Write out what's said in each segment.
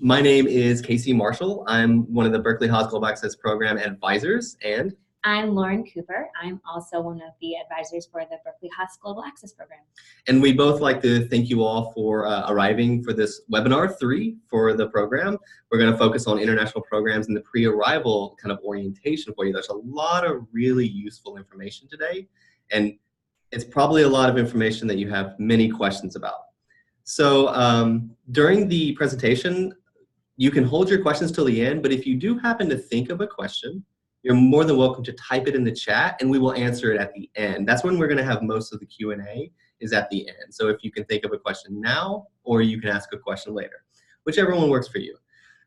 My name is Casey Marshall. I'm one of the Berkeley Haas Global Access Program advisors, and I'm Lauren Cooper. I'm also one of the advisors for the Berkeley Haas Global Access Program. And we both like to thank you all for arriving for this webinar 3 for the program. We're going to focus on international programs and the pre-arrival kind of orientation for you. There's a lot of really useful information today, and it's probably a lot of information that you have many questions about. So during the presentation, you can hold your questions till the end, but if you do happen to think of a question, you're more than welcome to type it in the chat and we will answer it at the end. That's when we're going to have most of the Q&A, is at the end. So if you can think of a question now, or you can ask a question later, whichever one works for you.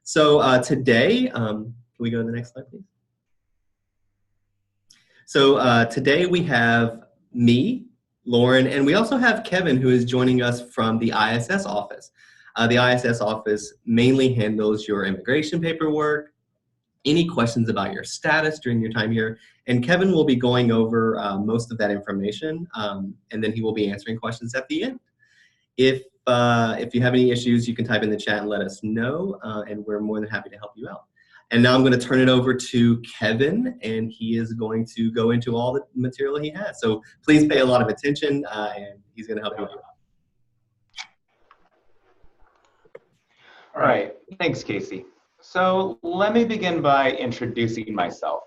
So today, can we go to the next slide, please? So today we have me, Lauren, and we also have Kevin, who is joining us from the ISS office. The ISS office mainly handles your immigration paperwork, any questions about your status during your time here, and Kevin will be going over most of that information, and then he will be answering questions at the end. If you have any issues, you can type in the chat and let us know, and we're more than happy to help you out. And now I'm going to turn it over to Kevin, and he is going to go into all the material he has. So please pay a lot of attention, and he's going to help you out. All right, thanks, Casey. So let me begin by introducing myself.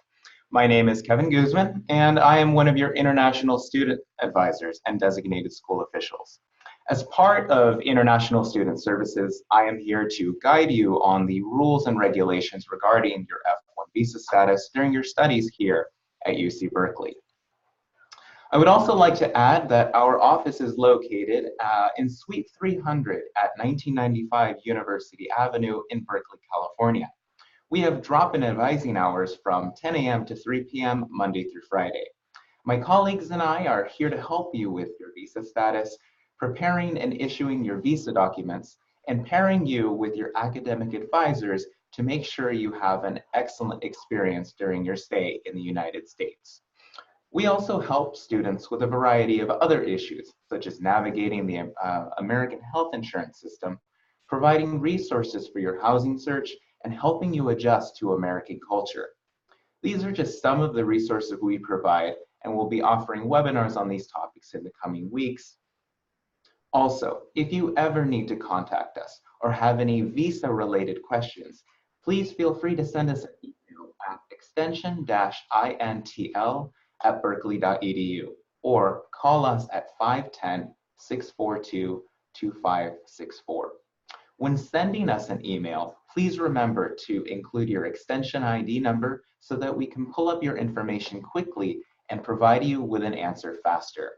My name is Kevin Guzman, and I am one of your international student advisors and designated school officials. As part of International Student Services, I am here to guide you on the rules and regulations regarding your F1 visa status during your studies here at UC Berkeley. I would also like to add that our office is located in Suite 300 at 1995 University Avenue in Berkeley, California. We have drop-in advising hours from 10 a.m. to 3 p.m. Monday through Friday. My colleagues and I are here to help you with your visa status, preparing and issuing your visa documents, and pairing you with your academic advisors to make sure you have an excellent experience during your stay in the United States. We also help students with a variety of other issues, such as navigating the American health insurance system, providing resources for your housing search, and helping you adjust to American culture. These are just some of the resources we provide, and we'll be offering webinars on these topics in the coming weeks. Also, if you ever need to contact us or have any visa-related questions, please feel free to send us an email at extension-intl@berkeley.edu or call us at 510-642-2564. When sending us an email, please remember to include your extension ID number so that we can pull up your information quickly and provide you with an answer faster.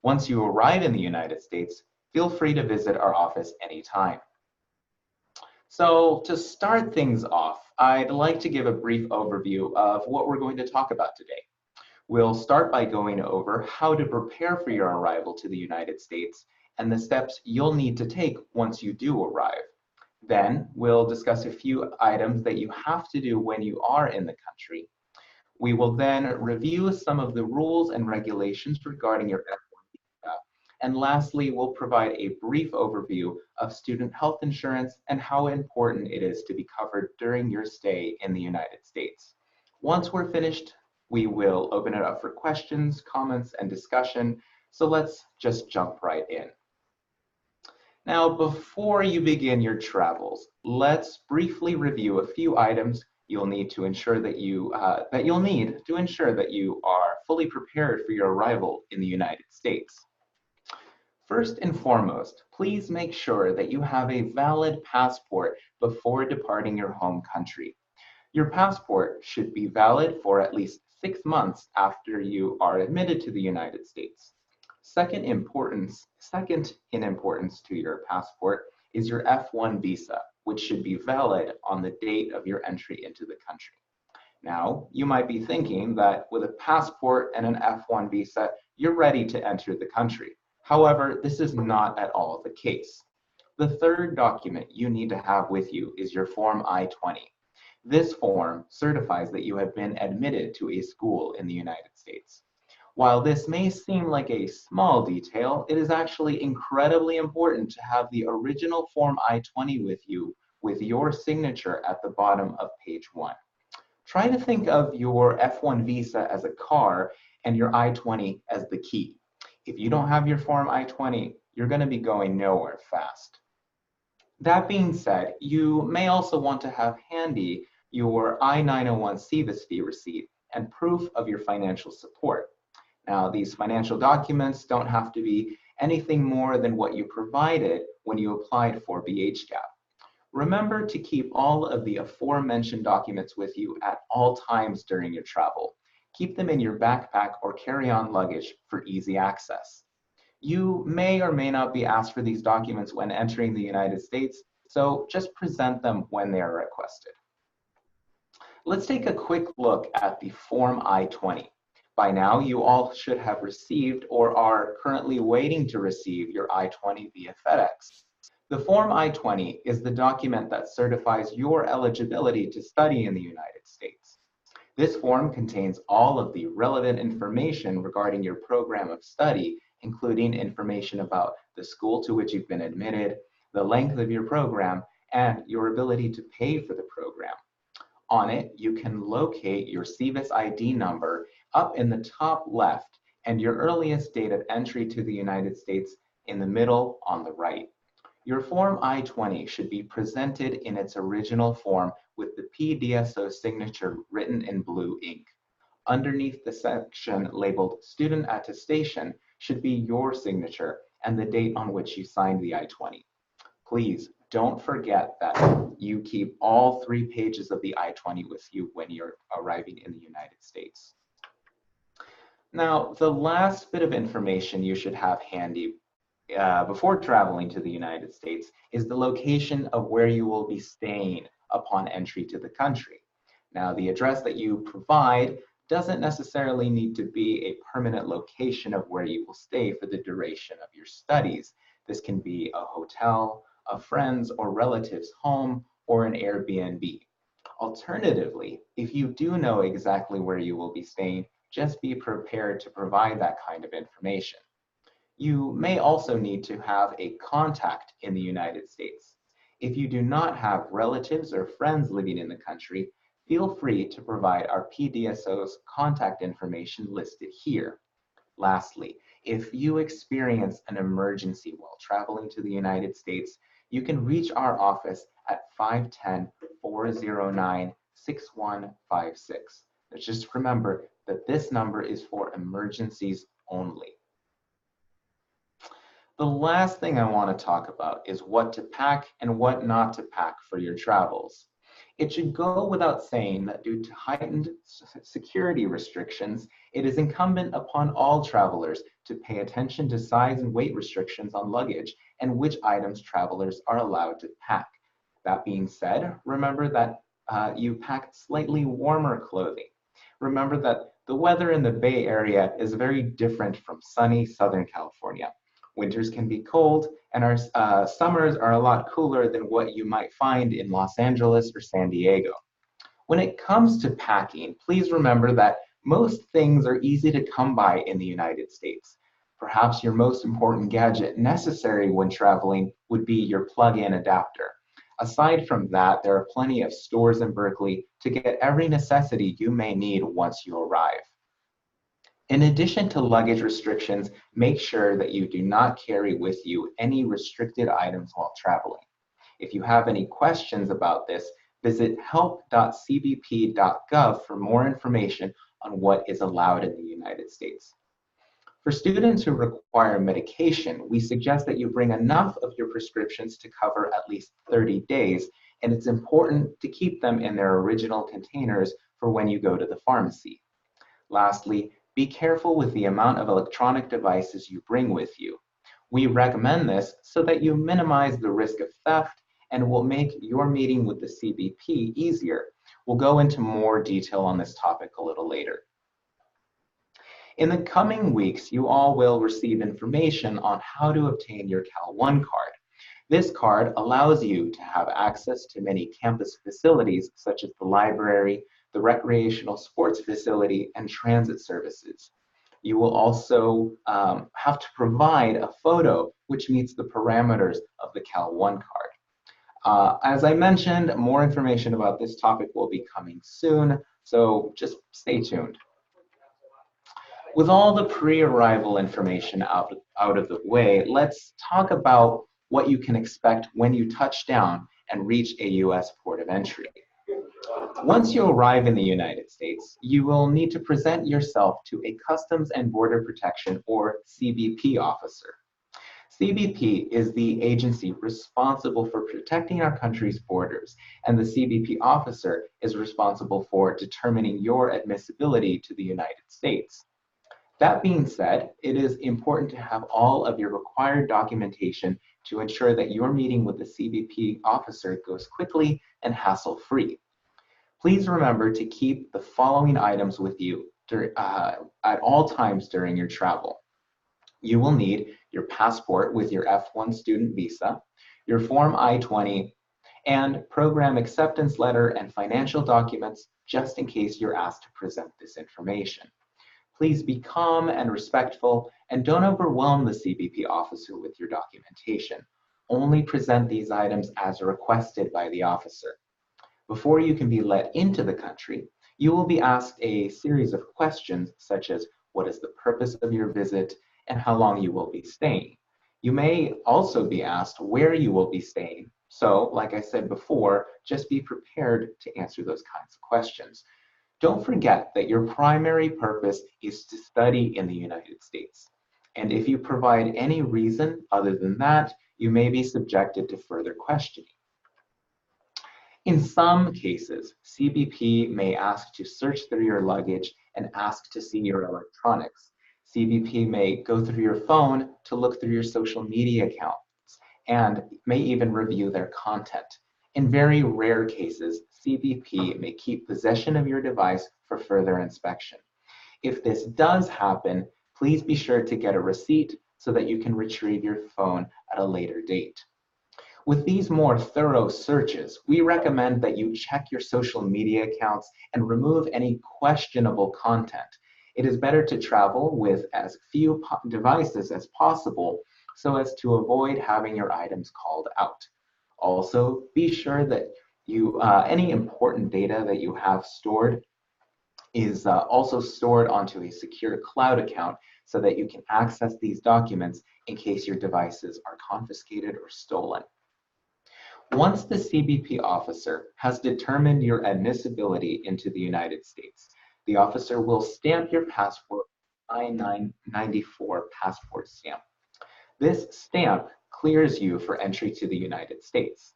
Once you arrive in the United States, feel free to visit our office anytime. So to start things off, I'd like to give a brief overview of what we're going to talk about today. We'll start by going over how to prepare for your arrival to the United States and the steps you'll need to take once you do arrive. Then we'll discuss a few items that you have to do when you are in the country. We will then review some of the rules and regulations regarding your F1 visa. And lastly, we'll provide a brief overview of student health insurance and how important it is to be covered during your stay in the United States. Once we're finished, we will open it up for questions, comments, and discussion. So let's just jump right in. Now, before you begin your travels, let's briefly review a few items you'll need to ensure that you are fully prepared for your arrival in the United States. First and foremost, please make sure that you have a valid passport before departing your home country. Your passport should be valid for at least 6 months after you are admitted to the United States. Second in importance to your passport is your F1 visa, which should be valid on the date of your entry into the country. Now, you might be thinking that with a passport and an F1 visa, you're ready to enter the country. However, this is not at all the case. The third document you need to have with you is your Form I-20. This form certifies that you have been admitted to a school in the United States. While this may seem like a small detail, it is actually incredibly important to have the original Form I-20 with you with your signature at the bottom of page 1. Try to think of your F1 visa as a car and your I-20 as the key. If you don't have your Form I-20, you're going to be going nowhere fast. That being said, you may also want to have handy your I-901 fee receipt and proof of your financial support. Now, these financial documents don't have to be anything more than what you provided when you applied for BHGAP. Remember to keep all of the aforementioned documents with you at all times during your travel. Keep them in your backpack or carry-on luggage for easy access. You may or may not be asked for these documents when entering the United States, so just present them when they are requested. Let's take a quick look at the Form I-20. By now, you all should have received or are currently waiting to receive your I-20 via FedEx. The Form I-20 is the document that certifies your eligibility to study in the United States. This form contains all of the relevant information regarding your program of study, including information about the school to which you've been admitted, the length of your program, and your ability to pay for the program. On it, you can locate your CVIS ID number up in the top left and your earliest date of entry to the United States in the middle on the right. Your Form I-20 should be presented in its original form with the PDSO signature written in blue ink. Underneath the section labeled Student Attestation should be your signature and the date on which you signed the I-20. Please don't forget that you keep all 3 pages of the I-20 with you when you're arriving in the United States. Now, the last bit of information you should have handy before traveling to the United States is the location of where you will be staying upon entry to the country. Now, the address that you provide doesn't necessarily need to be a permanent location of where you will stay for the duration of your studies. This can be a hotel, a friend's or relative's home, or an Airbnb. Alternatively, if you do know exactly where you will be staying, just be prepared to provide that kind of information. You may also need to have a contact in the United States. If you do not have relatives or friends living in the country, feel free to provide our PDSO's contact information listed here. Lastly, if you experience an emergency while traveling to the United States, you can reach our office at 510-409-6156. Just remember that this number is for emergencies only. The last thing I want to talk about is what to pack and what not to pack for your travels. It should go without saying that due to heightened security restrictions, it is incumbent upon all travelers to pay attention to size and weight restrictions on luggage and which items travelers are allowed to pack. That being said, remember that you pack slightly warmer clothing. Remember that the weather in the Bay Area is very different from sunny Southern California. Winters can be cold, and our summers are a lot cooler than what you might find in Los Angeles or San Diego. When it comes to packing, please remember that most things are easy to come by in the United States. Perhaps your most important gadget necessary when traveling would be your plug-in adapter. Aside from that, there are plenty of stores in Berkeley to get every necessity you may need once you arrive. In addition to luggage restrictions, make sure that you do not carry with you any restricted items while traveling. If you have any questions about this, visit help.cbp.gov for more information on what is allowed in the United States. For students who require medication, we suggest that you bring enough of your prescriptions to cover at least 30 days, and it's important to keep them in their original containers for when you go to the pharmacy. Lastly, be careful with the amount of electronic devices you bring with you. We recommend this so that you minimize the risk of theft and will make your meeting with the CBP easier. We'll go into more detail on this topic a little later. In the coming weeks, you all will receive information on how to obtain your Cal One card. This card allows you to have access to many campus facilities such as the library, the recreational sports facility, and transit services. You will also have to provide a photo which meets the parameters of the Cal One card. As I mentioned, more information about this topic will be coming soon, so just stay tuned. With all the pre-arrival information out of the way, let's talk about what you can expect when you touch down and reach a U.S. port of entry. Once you arrive in the United States, you will need to present yourself to a Customs and Border Protection, or CBP, officer. CBP is the agency responsible for protecting our country's borders, and the CBP officer is responsible for determining your admissibility to the United States. That being said, it is important to have all of your required documentation to ensure that your meeting with the CBP officer goes quickly and hassle-free. Please remember to keep the following items with you at all times during your travel. You will need your passport with your F1 student visa, your Form I-20, and program acceptance letter and financial documents just in case you're asked to present this information. Please be calm and respectful, and don't overwhelm the CBP officer with your documentation. Only present these items as requested by the officer. Before you can be let into the country, you will be asked a series of questions such as what is the purpose of your visit and how long you will be staying. You may also be asked where you will be staying. So, like I said before, just be prepared to answer those kinds of questions. Don't forget that your primary purpose is to study in the United States. And if you provide any reason other than that, you may be subjected to further questioning. In some cases, CBP may ask to search through your luggage and ask to see your electronics. CBP may go through your phone to look through your social media accounts and may even review their content. In very rare cases, CBP may keep possession of your device for further inspection. If this does happen, please be sure to get a receipt so that you can retrieve your phone at a later date. With these more thorough searches, we recommend that you check your social media accounts and remove any questionable content. It is better to travel with as few devices as possible so as to avoid having your items called out. Also, be sure that any important data that you have stored is also stored onto a secure cloud account so that you can access these documents in case your devices are confiscated or stolen. Once the CBP officer has determined your admissibility into the United States, the officer will stamp your passport I-994 passport stamp. This stamp clears you for entry to the United States.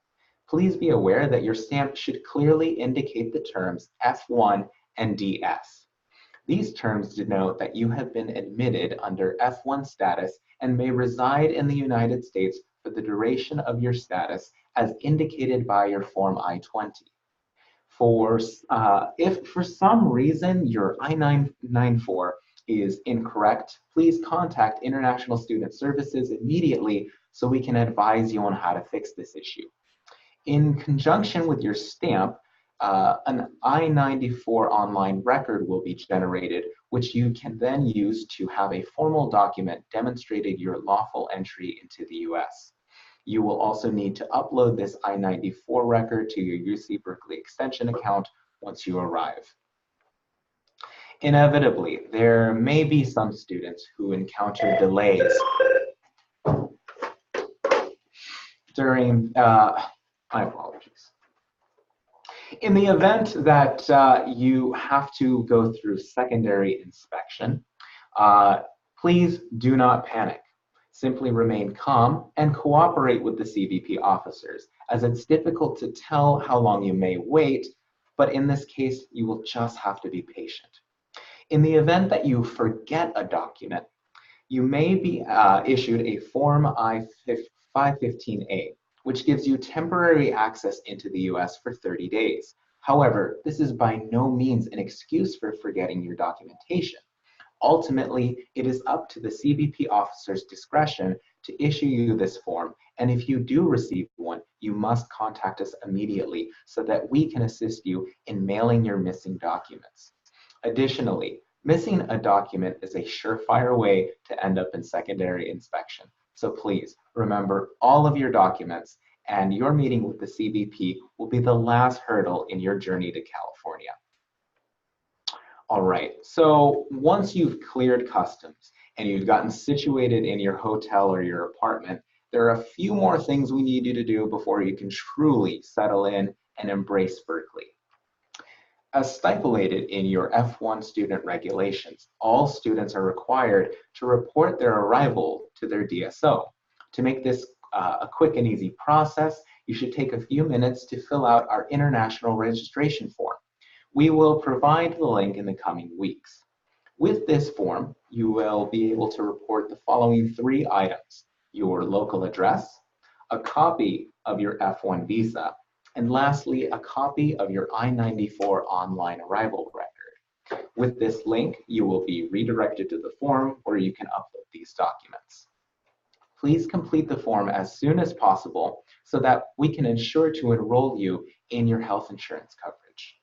Please be aware that your stamp should clearly indicate the terms F1 and DS. These terms denote that you have been admitted under F1 status and may reside in the United States for the duration of your status as indicated by your Form I-20. If for some reason your I-994 is incorrect, please contact International Student Services immediately so we can advise you on how to fix this issue. In conjunction with your stamp, an I-94 online record will be generated, which you can then use to have a formal document demonstrating your lawful entry into the US. You will also need to upload this I-94 record to your UC Berkeley Extension account once you arrive. Inevitably, there may be some students who encounter delays during, my apologies. In the event that you have to go through secondary inspection, please do not panic. Simply remain calm and cooperate with the CBP officers, as it's difficult to tell how long you may wait, but in this case, you will just have to be patient. In the event that you forget a document, you may be issued a Form I-515A, which gives you temporary access into the US for 30 days. However, this is by no means an excuse for forgetting your documentation. Ultimately, it is up to the CBP officer's discretion to issue you this form, and if you do receive one, you must contact us immediately so that we can assist you in mailing your missing documents. Additionally, missing a document is a surefire way to end up in secondary inspection. So please remember all of your documents and your meeting with the CBP will be the last hurdle in your journey to California. All right, so once you've cleared customs and you've gotten situated in your hotel or your apartment, there are a few more things we need you to do before you can truly settle in and embrace Berkeley. As stipulated in your F1 student regulations, all students are required to report their arrival to their DSO. To make this a quick and easy process, you should take a few minutes to fill out our international registration form. We will provide the link in the coming weeks. With this form, you will be able to report the following 3 items: your local address, a copy of your F1 visa, and lastly, a copy of your I-94 online arrival record. With this link, you will be redirected to the form where you can upload these documents. Please complete the form as soon as possible so that we can ensure to enroll you in your health insurance coverage.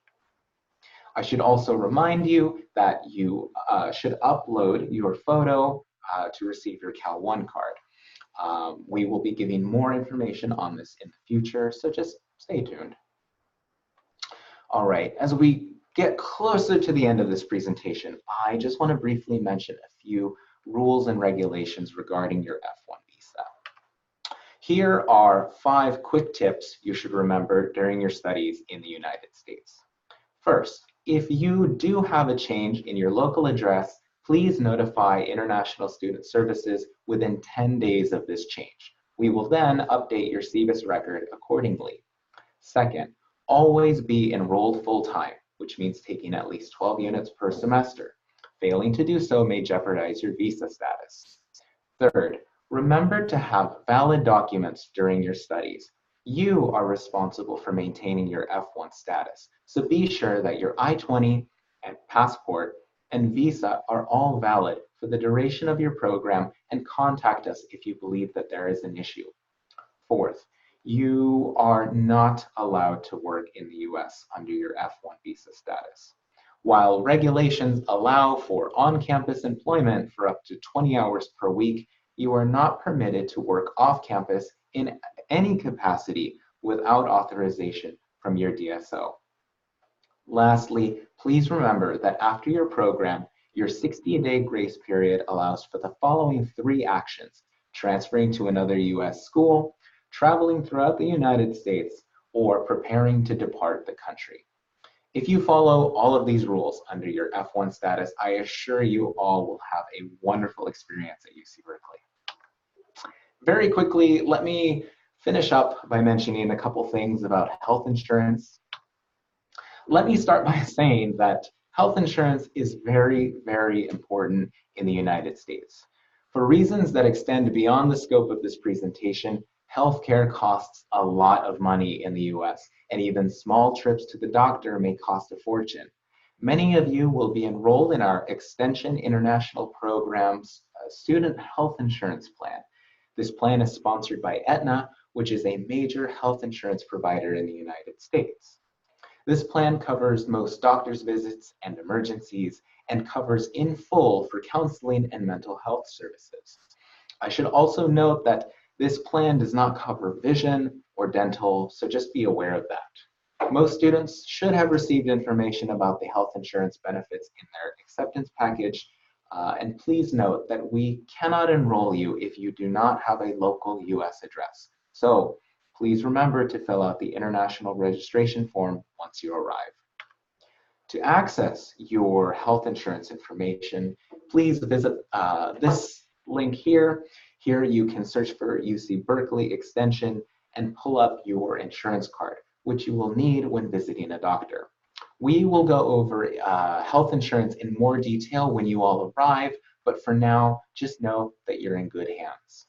I should also remind you that you should upload your photo to receive your Cal One card. We will be giving more information on this in the future, so just stay tuned. All right, as we get closer to the end of this presentation, I just want to briefly mention a few rules and regulations regarding your F1 visa. Here are 5 quick tips you should remember during your studies in the United States. First, if you do have a change in your local address, please notify International Student Services within 10 days of this change. We will then update your CBIS record accordingly. Second, always be enrolled full-time, which means taking at least 12 units per semester. Failing to do so may jeopardize your visa status. Third, remember to have valid documents during your studies. You are responsible for maintaining your F1 status, so be sure that your I-20 and passport and visa are all valid for the duration of your program, and contact us if you believe that there is an issue. Fourth, you are not allowed to work in the US under your F1 visa status. While regulations allow for on-campus employment for up to 20 hours per week, you are not permitted to work off-campus in any capacity without authorization from your DSO. Lastly, please remember that after your program, your 60-day grace period allows for the following 3 actions: transferring to another US school, traveling throughout the United States, or preparing to depart the country. If you follow all of these rules under your F1 status, I assure you all will have a wonderful experience at UC Berkeley. Very quickly, let me finish up by mentioning a couple things about health insurance. Let me start by saying that health insurance is very, very important in the United States. For reasons that extend beyond the scope of this presentation, healthcare costs a lot of money in the US, and even small trips to the doctor may cost a fortune. Many of you will be enrolled in our Extension International Program's Student Health Insurance Plan. This plan is sponsored by Aetna, which is a major health insurance provider in the United States. This plan covers most doctor's visits and emergencies, and covers in full for counseling and mental health services. I should also note that this plan does not cover vision or dental, so just be aware of that. Most students should have received information about the health insurance benefits in their acceptance package, and please note that we cannot enroll you if you do not have a local US address. So please remember to fill out the international registration form once you arrive. To access your health insurance information, please visit this link here. Here you can search for UC Berkeley Extension and pull up your insurance card, which you will need when visiting a doctor. We will go over health insurance in more detail when you all arrive, but for now, just know that you're in good hands.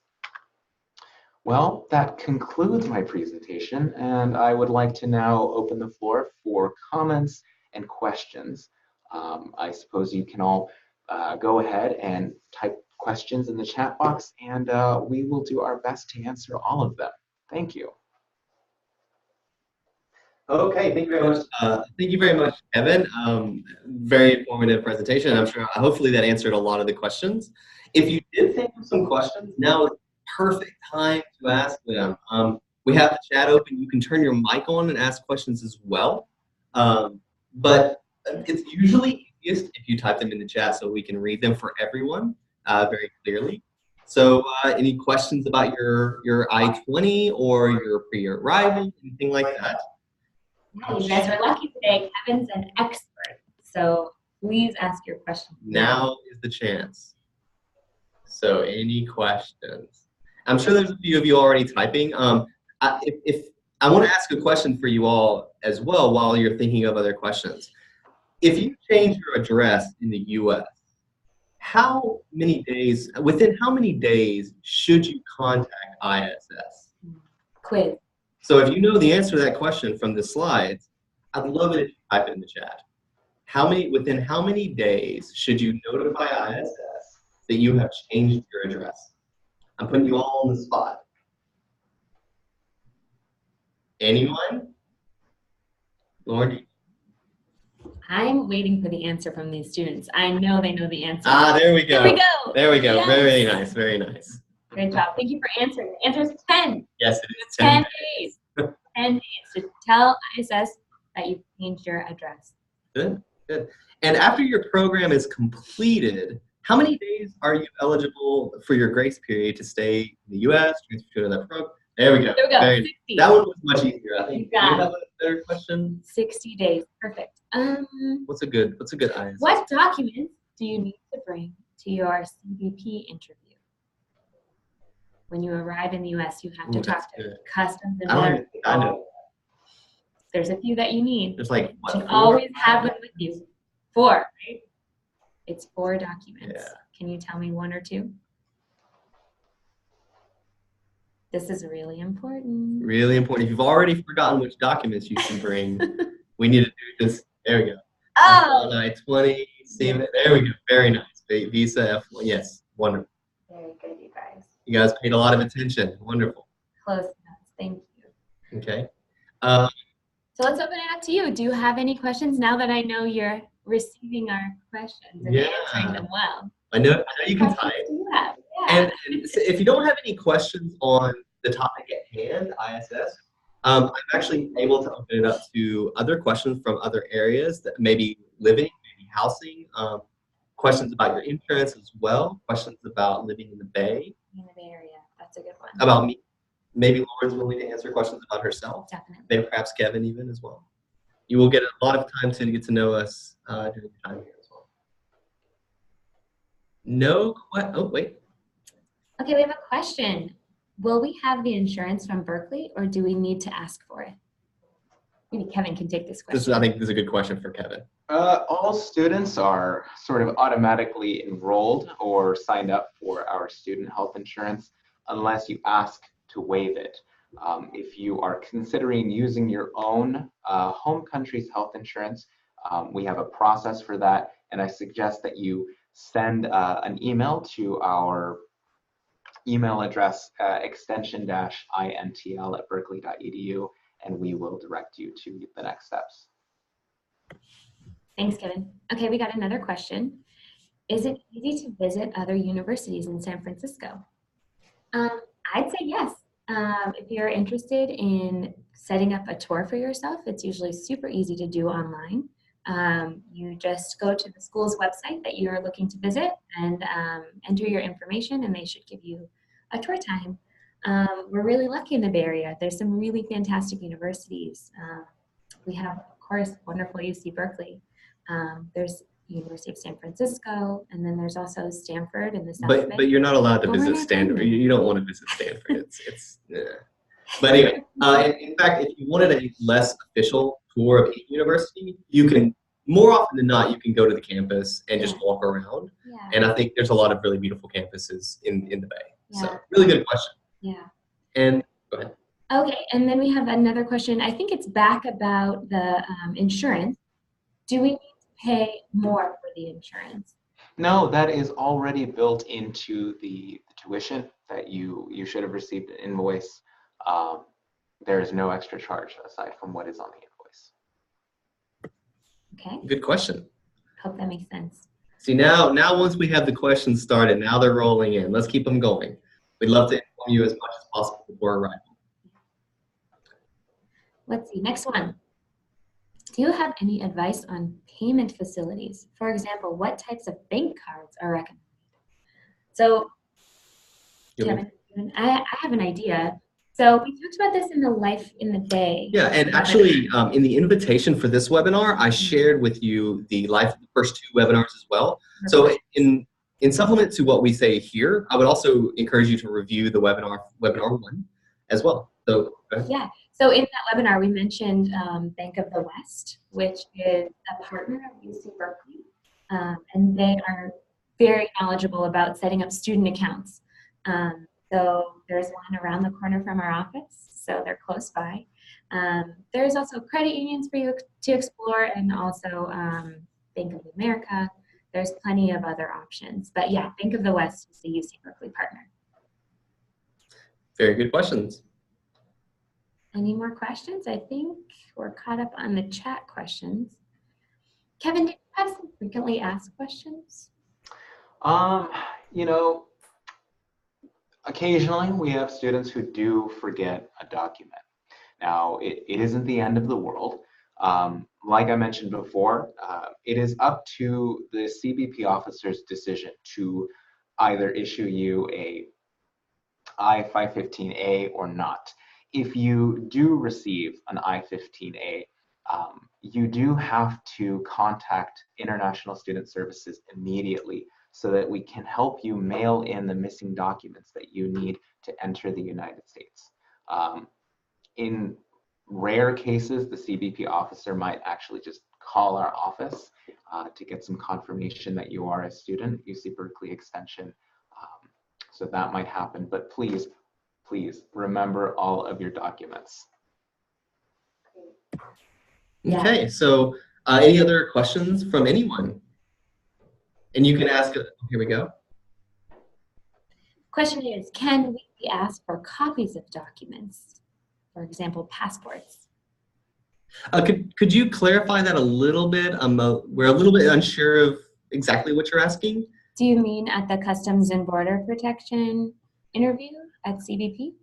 Well, that concludes my presentation, and I would like to now open the floor for comments and questions. I suppose you can all go ahead and type questions in the chat box, and we will do our best to answer all of them. Thank you. Okay, thank you very much. Thank you very much, Kevin. Very informative presentation. I'm sure, hopefully, that answered a lot of the questions. If you did think of some questions, now is the perfect time to ask them. We have the chat open. You can turn your mic on and ask questions as well. But it's usually easiest if you type them in the chat so we can read them for everyone very clearly. So any questions about your I-20 or your pre-arrival, anything like that? Yeah, you guys are lucky today. Kevin's an expert. So please ask your question. Now is the chance. So any questions? I'm sure there's a few of you already typing. If I want to ask a question for you all as well while you're thinking of other questions. If you change your address in the U.S., within how many days should you contact ISS? Quiz. So if you know the answer to that question from the slides, I'd love it if you type it in the chat. Within how many days should you notify ISS that you have changed your address? I'm putting you all on the spot. Anyone? Lauren? I'm waiting for the answer from these students. I know they know the answer. There we go. There we go. There we go. Yes. Very nice. Very nice. Great job. Thank you for answering. The answer is 10. Yes, it is 10 days. 10 days to tell ISS that you've changed your address. Good, good. And after your program is completed, how many days are you eligible for your grace period to stay in the U.S., transfer to another program? There we go. There we go. Very, 60. that one was much easier, I think. You got Do you have a better question? 60 days. Perfect. What's a good ISS? What documents do you need to bring to your CBP interview? When you arrive in the U.S., you have to talk to Customs and Border. I know. There's a few that you need. There's like, what, You should 4? always have them with you. 4, right? It's 4 documents. Yeah. Can you tell me 1 or 2? This is really important. Really important. If you've already forgotten which documents you should bring, we need to do this. There we go. Oh! I-20, there we go. Very nice. Visa F1. Yes. Wonderful. Very good, you guys. You guys paid a lot of attention. Wonderful. Close enough. Thank you. Okay. So let's open it up to you. Do you have any questions now that I know you're receiving our questions and answering them well? I know you can type. Yeah. And if you don't have any questions on the topic at hand, ISS, I'm actually able to open it up to other questions from other areas that maybe living, maybe housing, questions about your insurance as well, questions about living in the Bay. In the Bay Area, that's a good one. About me. Maybe Lauren's willing to answer questions about herself. Definitely. Maybe perhaps Kevin even as well. You will get a lot of time to get to know us during the time here as well. Oh, wait. Okay, we have a question. Will we have the insurance from Berkeley or do we need to ask for it? Maybe Kevin can take this question. I think this is a good question for Kevin. All students are sort of automatically enrolled or signed up for our student health insurance unless you ask to waive it. If you are considering using your own home country's health insurance, we have a process for that, and I suggest that you send an email to our email address extension-intl@berkeley.edu, and we will direct you to the next steps. Thanks, Kevin. Okay, we got another question. Is it easy to visit other universities in San Francisco? I'd say yes. If you're interested in setting up a tour for yourself, it's usually super easy to do online. You just go to the school's website that you're looking to visit and enter your information, and they should give you a tour time. We're really lucky in the Bay Area. There's some really fantastic universities. We have, of course, wonderful UC Berkeley. There's University of San Francisco, and then there's also Stanford in the South Bay. But you're not allowed to visit Stanford. You don't want to visit Stanford. But anyway, in fact, if you wanted a less official tour of a university, you can, more often than not, you can go to the campus and just walk around. Yeah. And I think there's a lot of really beautiful campuses in the Bay. Yeah. So really good question. Yeah. And go ahead. Okay, and then we have another question. I think it's back about the insurance. Do we need to pay more for the insurance? No, that is already built into the tuition that you should have received an invoice. There is no extra charge aside from what is on the invoice. Okay. Good question. Hope that makes sense. See, now once we have the questions started, now they're rolling in. Let's keep them going. We'd love to inform you as much as possible before arrival. Let's see, next one. Do you have any advice on payment facilities? For example, what types of bank cards are recommended? So, Kevin, I have an idea. So we talked about this in the Life in the Day. Yeah, and actually, in the invitation for this webinar, I shared with you the first 2 webinars as well. So in supplement to what we say here, I would also encourage you to review the webinar 1 as well. So yeah, so in that webinar, we mentioned Bank of the West, which is a partner of UC Berkeley, and they are very knowledgeable about setting up student accounts. So there's one around the corner from our office, so they're close by. There's also credit unions for you to explore, and also Bank of America. There's plenty of other options, but yeah, Bank of the West is the UC Berkeley partner. Very good questions. Any more questions? I think we're caught up on the chat questions. Kevin, did you have some frequently asked questions? You know, occasionally we have students who do forget a document. Now, it isn't the end of the world. Like I mentioned before, it is up to the CBP officer's decision to either issue you a I-515A or not. If you do receive an I-15A, you do have to contact International Student Services immediately so that we can help you mail in the missing documents that you need to enter the United States. In rare cases, the CBP officer might actually just call our office to get some confirmation that you are a student, UC Berkeley Extension. So that might happen, but please, please remember all of your documents. Okay, so any other questions from anyone? And you can ask, here we go. Question is, can we be asked for copies of documents? For example, passports. Could you clarify that a little bit? We're a little bit unsure of exactly what you're asking. Do you mean at the Customs and Border Protection interview at CBP?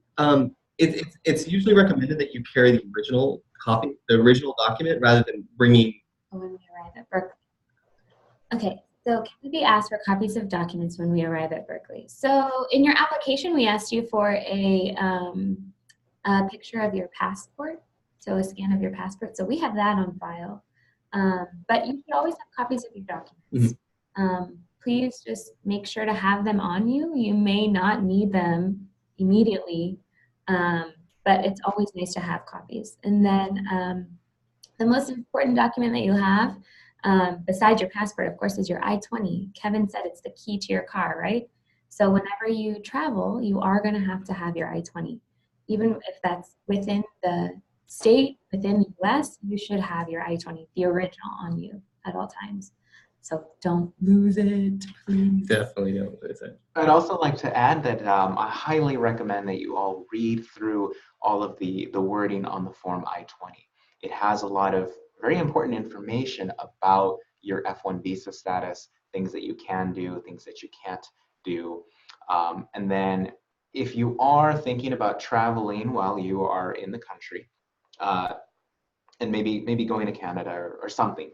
It's usually recommended that you carry the original copy, the original document, rather than bringing. When we arrive at Berkeley. Okay, so can we be asked for copies of documents when we arrive at Berkeley? So in your application, we asked you for a picture of your passport, so a scan of your passport. So we have that on file, but you should always have copies of your documents. Mm-hmm. Please just make sure to have them on you. You may not need them immediately, but it's always nice to have copies. And then the most important document that you have, besides your passport, of course, is your I-20. Kevin said it's the key to your car, right? So whenever you travel, you are going to have your I-20. Even if that's within the state, within the US, you should have your I-20, the original, on you at all times. So don't lose it, please. Definitely don't lose it. I'd also like to add that I highly recommend that you all read through all of the wording on the Form I-20. It has a lot of very important information about your F1 visa status, things that you can do, things that you can't do. And then if you are thinking about traveling while you are in the country, and maybe going to Canada or something,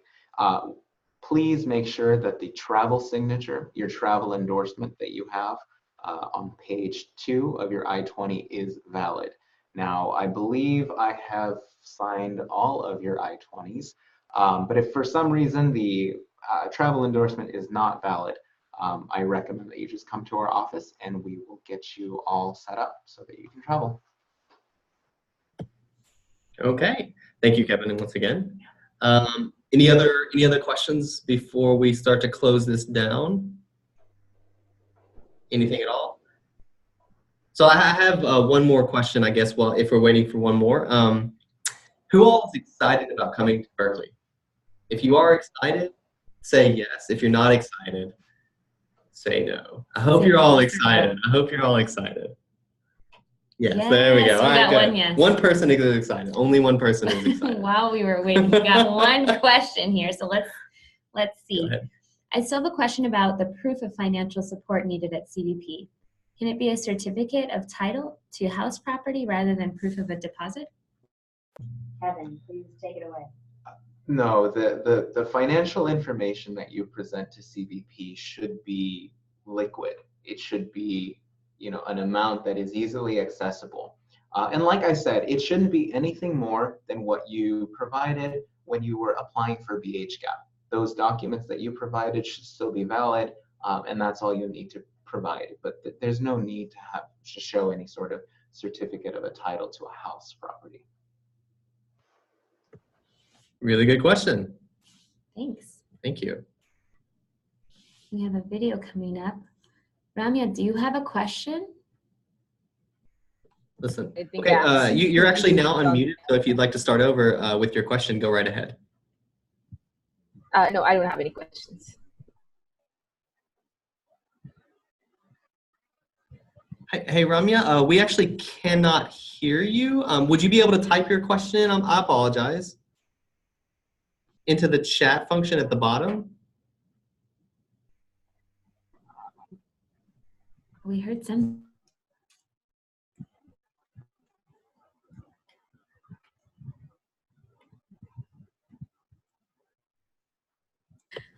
please make sure that the travel signature, your travel endorsement that you have on page 2 of your I-20 is valid. Now, I believe I have signed all of your I-20s, but if for some reason the travel endorsement is not valid, I recommend that you just come to our office and we will get you all set up so that you can travel. Okay, thank you, Kevin, and once again. Any other questions before we start to close this down? Anything at all? So I have one more question, I guess. Well, if we're waiting for one more, who all is excited about coming to Berkeley? If you are excited, say yes. If you're not excited, say no. I hope you're all excited. I hope you're all excited. Yes, there we go. We got one yes. One person is excited. Only one person is excited. While we were waiting, we got one question here. So let's see. I still have a question about the proof of financial support needed at CBP. Can it be a certificate of title to house property rather than proof of a deposit? Kevin, please take it away. No, the financial information that you present to CBP should be liquid. It should be, an amount that is easily accessible. And like I said, it shouldn't be anything more than what you provided when you were applying for BHGAP. Those documents that you provided should still be valid, and that's all you need to provide. But there's no need to show any sort of certificate of a title to a house property. Really good question. Thanks. Thank you. We have a video coming up. Ramya, do you have a question? Listen. I think Okay, you're actually now unmuted, so if you'd like to start over with your question, go right ahead. No, I don't have any questions. Hey, Ramya, we actually cannot hear you. Would you be able to type your question? I apologize. Into the chat function at the bottom. We heard some.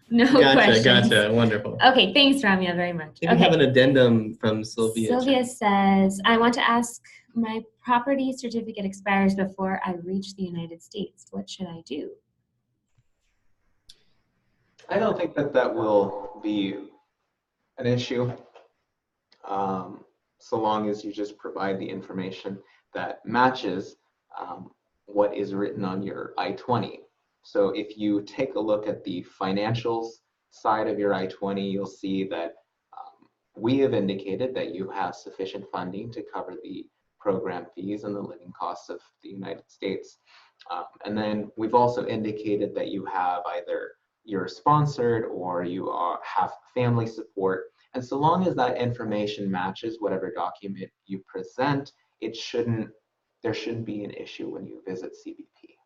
No questions. Gotcha. Wonderful. Okay, thanks, Ramya, very much. Maybe have an addendum from Sylvia. Sylvia says, I want to ask, my property certificate expires before I reach the United States. What should I do? I don't think that will be an issue, so long as you just provide the information that matches what is written on your I-20. So if you take a look at the financials side of your I-20, you'll see that we have indicated that you have sufficient funding to cover the program fees and the living costs of the United States. And then we've also indicated that you have either you're sponsored or you have family support. And so long as that information matches whatever document you present, there shouldn't be an issue when you visit CBP.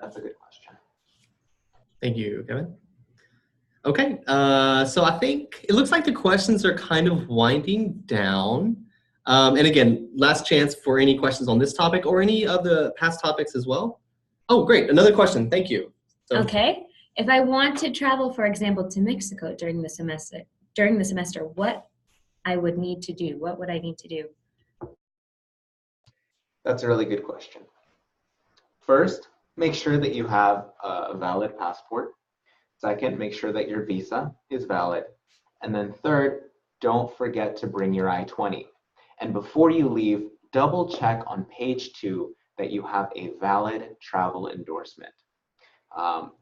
That's a good question. Thank you, Kevin. Okay, so I think it looks like the questions are kind of winding down. And again, last chance for any questions on this topic or any of the past topics as well. Oh, great, another question, thank you. So, okay, if I want to travel, for example, to Mexico during the semester, what I would need to do, what would I need to do? That's a really good question. First, make sure that you have a valid passport. Second, make sure that your visa is valid. And then third, don't forget to bring your I-20. And before you leave, double check on page 2 that you have a valid travel endorsement.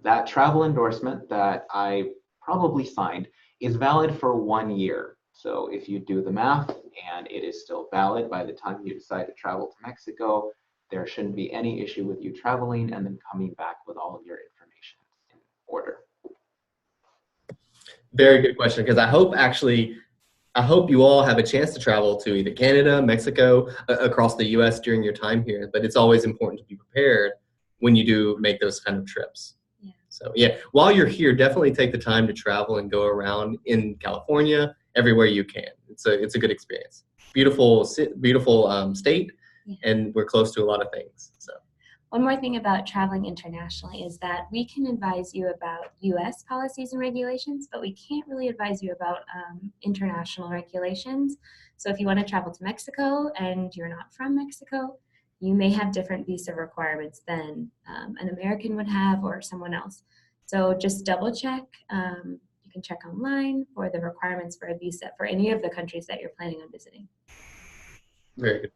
That travel endorsement that I probably signed is valid for 1 year. So if you do the math and it is still valid by the time you decide to travel to Mexico, there shouldn't be any issue with you traveling and then coming back with all of your information in order. Very good question, because I hope you all have a chance to travel to either Canada, Mexico, across the US during your time here, but it's always important to be prepared when you do make those kind of trips. Yeah. So yeah, while you're here, definitely take the time to travel and go around in California, everywhere you can. It's a good experience. Beautiful state, yeah. And we're close to a lot of things. So. One more thing about traveling internationally is that we can advise you about US policies and regulations, but we can't really advise you about international regulations. So if you want to travel to Mexico and you're not from Mexico, you may have different visa requirements than an American would have or someone else. So just double check. You can check online for the requirements for a visa for any of the countries that you're planning on visiting. Very good.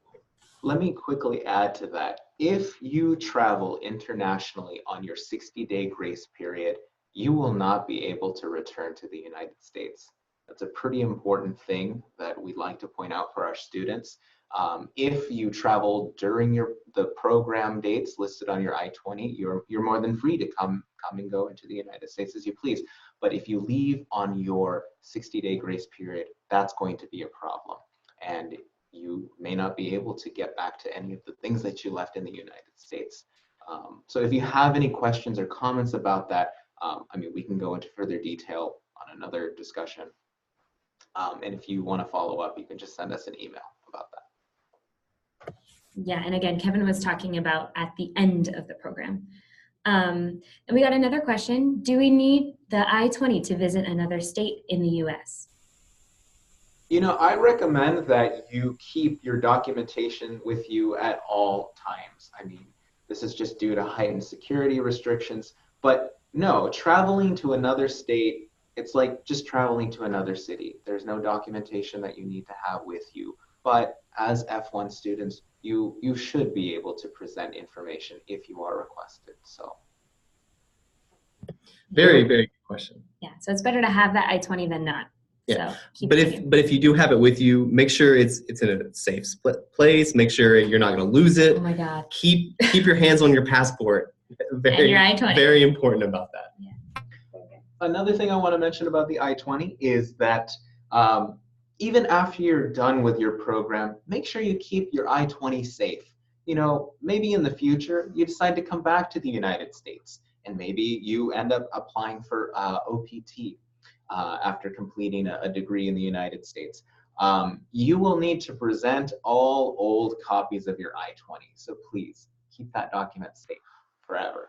Let me quickly add to that. If you travel internationally on your 60-day grace period, you will not be able to return to the United States. That's a pretty important thing that we'd like to point out for our students. If you travel during the program dates listed on your I-20, you're more than free to come and go into the United States as you please. But if you leave on your 60-day grace period, that's going to be a problem. And you may not be able to get back to any of the things that you left in the United States. So if you have any questions or comments about that, we can go into further detail on another discussion. And if you want to follow up, you can just send us an email about that. Yeah, and again, Kevin was talking about at the end of the program. And we got another question. Do we need the I-20 to visit another state in the US? You know, I recommend that you keep your documentation with you at all times. I mean, this is just due to heightened security restrictions, but no, traveling to another state, it's like just traveling to another city. There's no documentation that you need to have with you. But as F1 students, you should be able to present information if you are requested. So Very, very good question. Yeah, so it's better to have that I-20 than not. Yeah, So keep but it if you do have it with you, make sure it's in a safe place. Make sure you're not going to lose it. Oh my God. Keep your hands on your passport. Very, your I-20. very important about that. Yeah. Another thing I want to mention about the I-20 is that even after you're done with your program, make sure you keep your I-20 safe. You know, maybe in the future you decide to come back to the United States, and maybe you end up applying for OPT after completing a degree in the United States. You will need to present all old copies of your I-20. So please keep that document safe forever.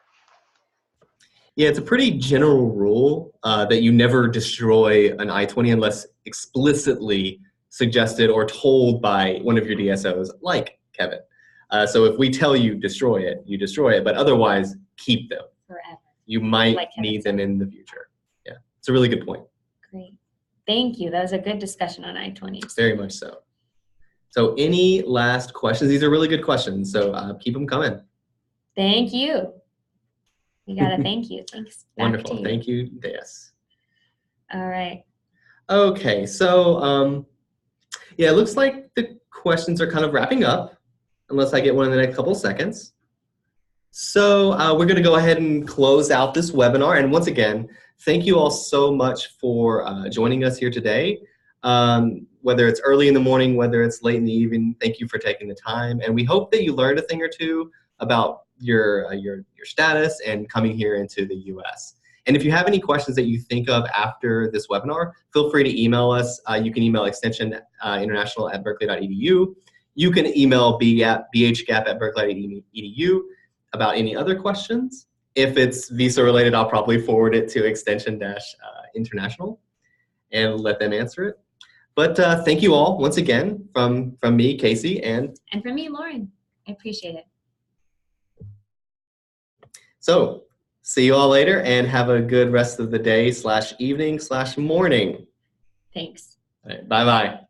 Yeah, it's a pretty general rule that you never destroy an I-20 unless explicitly suggested or told by one of your DSOs, like Kevin. So if we tell you destroy it, you destroy it, but otherwise keep them. Forever. You might Like Kevin need said. them in the future. Yeah, it's a really good point. Great. Thank you. That was a good discussion on I-20s. Very much so. So any last questions? These are really good questions, so keep them coming. Thank you. You got a thank you. Thanks. Back Wonderful. to you. Thank you, Deus. All right. Okay, so yeah, it looks like the questions are kind of wrapping up, unless I get one in the next couple of seconds. So we're going to go ahead and close out this webinar. And once again, thank you all so much for joining us here today. Whether it's early in the morning, whether it's late in the evening, thank you for taking the time. And we hope that you learned a thing or two about your status and coming here into the US. And if you have any questions that you think of after this webinar, feel free to email us. You can email extension international@berkeley.edu. You can email BHGAP@berkeley.edu about any other questions. If it's visa related, I'll probably forward it to extension-international and let them answer it. But thank you all once again from me, Casey, and from me, Lauren. I appreciate it. So see you all later and have a good rest of the day /evening/morning. Thanks. All right, bye-bye.